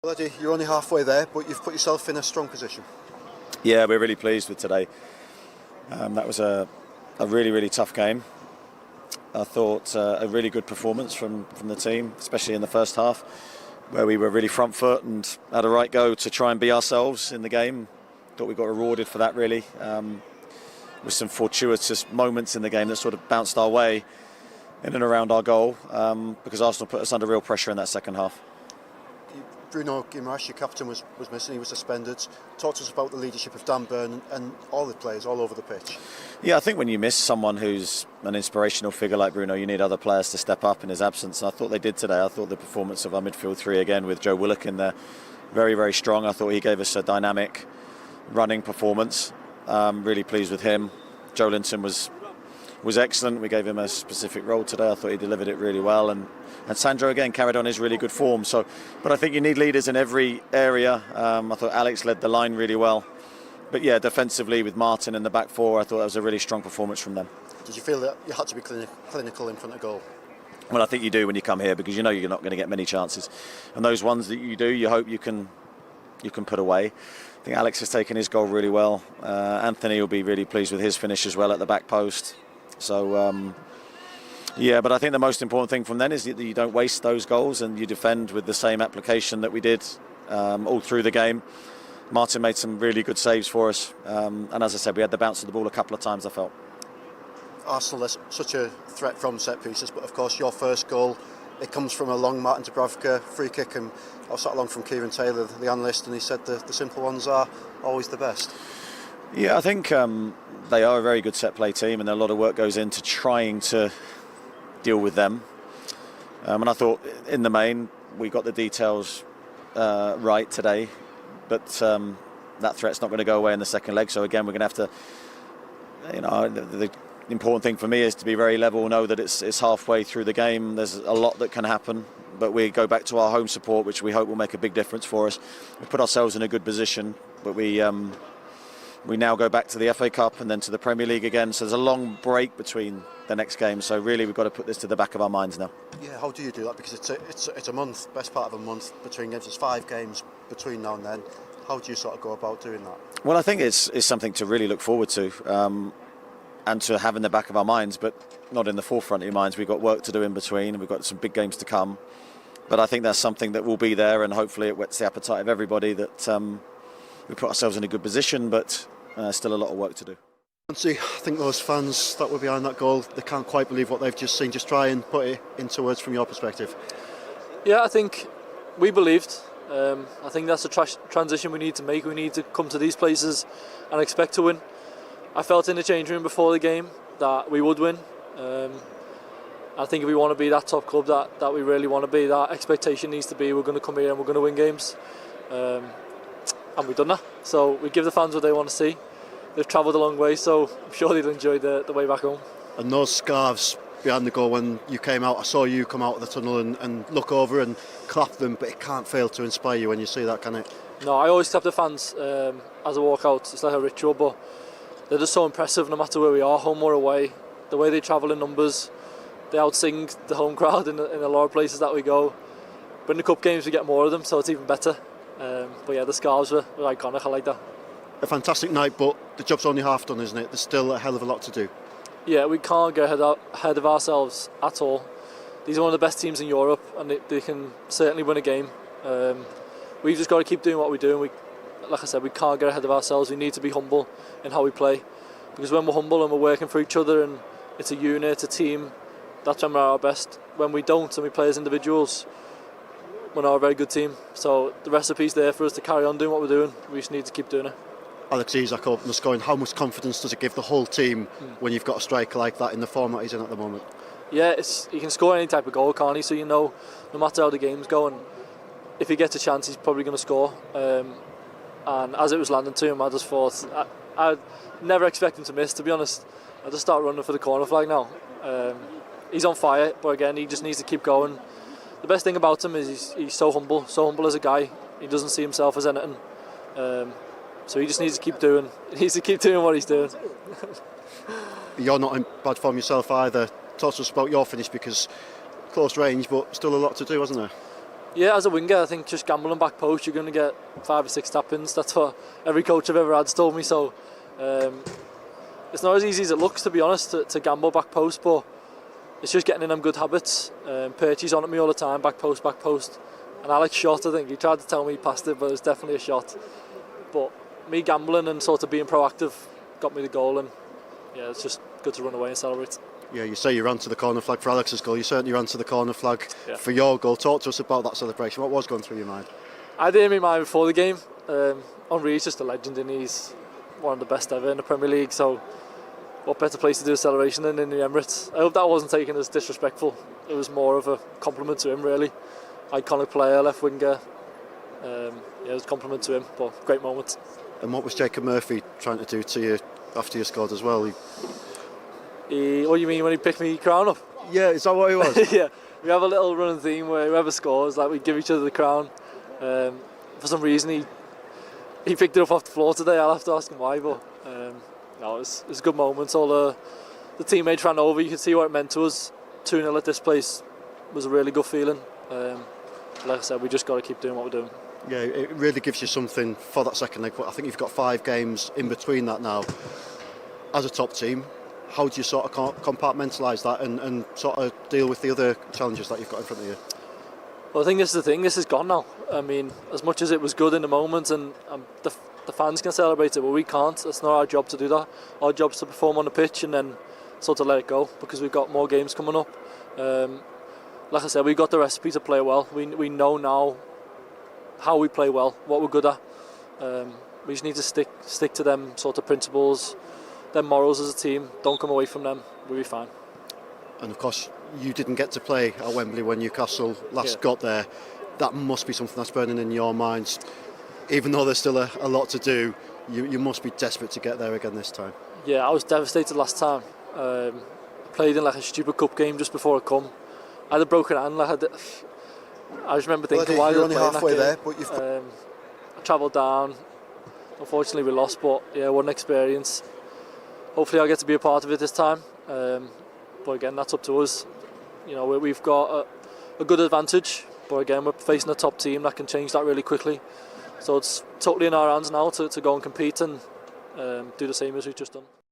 Well, Eddie, you're only halfway there, but you've put yourself in a strong position. Yeah, we're really pleased with today. That was a really tough game. I thought a really good performance from the team, especially in the first half, where we were really front foot and had a right go to try and be ourselves in the game. Thought we got rewarded for that, really, with some fortuitous moments in the game that sort of bounced our way in and around our goal, because Arsenal put us under real pressure in that second half. Bruno Guimaraes, your captain, was missing. He was suspended. Talk to us about the leadership of Dan Burn and all the players all over the pitch. Yeah, I think when you miss someone who's an inspirational figure like Bruno, you need other players to step up in his absence. And I thought they did today. I thought the performance of our midfield three again with Joe Willock in there, very strong. I thought he gave us a dynamic running performance. Really pleased with him. Joe Linton was excellent. We gave him a specific role today. I thought he delivered it really well, and Sandro again carried on his really good form. But I think you need leaders in every area. I thought Alex led the line really well, but yeah, defensively with Martin in the back four, I thought that was a really strong performance from them. Did you feel that you had to be clinical in front of goal? Well, I think you do when you come here, because you know you're not going to get many chances, and those ones that you do, you hope you can put away. I think Alex has taken his goal really well. Anthony will be really pleased with his finish as well at the back post. So, yeah, but I think the most important thing from then is that you don't waste those goals and you defend with the same application that we did all through the game. Martin made some really good saves for us. And as I said, we had the bounce of the ball a couple of times, I felt. Arsenal is such a threat from set pieces, but of course your first goal, it comes from a long Martin Dubravka free kick, and I was sat along from Kieran Taylor, the analyst, and he said the simple ones are always the best. Yeah, I think they are a very good set play team, and a lot of work goes into trying to deal with them. And I thought in the main we got the details right today, but that threat's not going to go away in the second leg. So again, we're going to have to, the important thing for me is to be very level, know that it's halfway through the game. There's a lot that can happen, but we go back to our home support, which we hope will make a big difference for us. We've put ourselves in a good position, but we now go back to the FA Cup and then to the Premier League again. So there's a long break between the next game. So really, we've got to put this to the back of our minds now. Yeah, how do you do that? Because it's a month, best part of a month between games. There's 5 games between now and then. How do you sort of go about doing that? Well, I think it's something to really look forward to and to have in the back of our minds, but not in the forefront of your minds. We've got work to do in between. We've got some big games to come. But I think that's something that will be there, and hopefully it whets the appetite of everybody that we put ourselves in a good position, but still a lot of work to do. I think those fans that were behind that goal, they can't quite believe what they've just seen. Just try and put it into words from your perspective. Yeah, I think we believed. I think that's a transition we need to make. We need to come to these places and expect to win. I felt in the change room before the game that we would win. I think if we want to be that top club that we really want to be, that expectation needs to be we're going to come here and we're going to win games. And we've done that. So we give the fans what they want to see. They've travelled a long way, so I'm sure they'll enjoy the way back home. And those scarves behind the goal, when you came out, I saw you come out of the tunnel and look over and clap them, but it can't fail to inspire you when you see that, can it? No, I always clap the fans as I walk out. It's like a ritual, but they're just so impressive no matter where we are, home or away. The way they travel in numbers, they outsing the home crowd in a lot of places that we go. But in the cup games we get more of them, so it's even better. But yeah, the scarves were iconic. I like that. A fantastic night, but the job's only half done, isn't it? There's still a hell of a lot to do. Yeah, we can't get ahead of ourselves at all. These are one of the best teams in Europe, and they can certainly win a game. We've just got to keep doing what we do. And like I said, we can't get ahead of ourselves. We need to be humble in how we play, because when we're humble and we're working for each other and it's a unit, it's a team, that's when we're at our best. When we don't and we play as individuals, we're not a very good team. So the recipe's there for us to carry on doing what we're doing. We just need to keep doing it. Alex Isak opened the scoring. How much confidence does it give the whole team when you've got a striker like that in the form that he's in at the moment? Yeah, he can score any type of goal, can't he? So you know, no matter how the game's going, if he gets a chance, he's probably going to score. And as it was landing to him, I just thought, I never expect him to miss, to be honest. I just start running for the corner flag now. He's on fire, but again, he just needs to keep going. The best thing about him is he's so humble as a guy. He doesn't see himself as anything. So he just needs to keep doing. He needs to keep doing what he's doing. You're not in bad form yourself either. Talk to us about your finish, because close range, but still a lot to do, wasn't there? Yeah, as a winger, I think just gambling back post, you're going to get 5 or 6 tap-ins. That's what every coach I've ever had's told me. So it's not as easy as it looks, to be honest, to gamble back post, but it's just getting in them good habits. Perchy's on at me all the time, back post, and Alex shot. I think he tried to tell me he passed it, but it was definitely a shot. But me gambling and sort of being proactive got me the goal, and yeah, it's just good to run away and celebrate. Yeah, you say you ran to the corner flag for Alex's goal. You certainly ran to the corner flag for your goal. Talk to us about that celebration. What was going through your mind? I had it in my mind before the game. Henri's just a legend, and he's one of the best ever in the Premier League. So what better place to do a celebration than in the Emirates? I hope that wasn't taken as disrespectful. It was more of a compliment to him, really. Iconic player, left winger. Yeah, it was a compliment to him, but great moment. And what was Jacob Murphy trying to do to you after you scored as well? What do you mean when he picked me crown up? Yeah, is that what he was? Yeah, we have a little running theme where whoever scores, like, we give each other the crown. For some reason he picked it up off the floor today. I'll have to ask him why, but no, it was a good moment. All the teammates ran over. You could see what it meant to us. 2-0 at this place was a really good feeling. Like I said, we just got to keep doing what we're doing. Yeah, it really gives you something for that second leg. I think you've got 5 games in between that now. As a top team, how do you sort of compartmentalise that and sort of deal with the other challenges that you've got in front of you? Well, I think this is the thing. This is gone now. I mean, as much as it was good in the moment, and the fans can celebrate it, but we can't. It's not our job to do that. Our job is to perform on the pitch and then sort of let it go, because we've got more games coming up. Like I said, we've got the recipe to play well. We know now how we play well, what we're good at. We just need to stick to them sort of principles, them morals as a team. Don't come away from them. We'll be fine. And of course, you didn't get to play at Wembley when Newcastle last got there. That must be something that's burning in your minds. Even though there's still a lot to do, you must be desperate to get there again this time. Yeah, I was devastated last time. I played in like a stupid cup game just before I come. I had a broken hand. I just remember thinking, why you're did only I play halfway that there, but you've I travelled down. Unfortunately, we lost, but yeah, what an experience. Hopefully, I'll get to be a part of it this time. But again, that's up to us. You know, we've got a good advantage, but again, we're facing a top team that can change that really quickly. So it's totally in our hands now to go and compete and do the same as we've just done.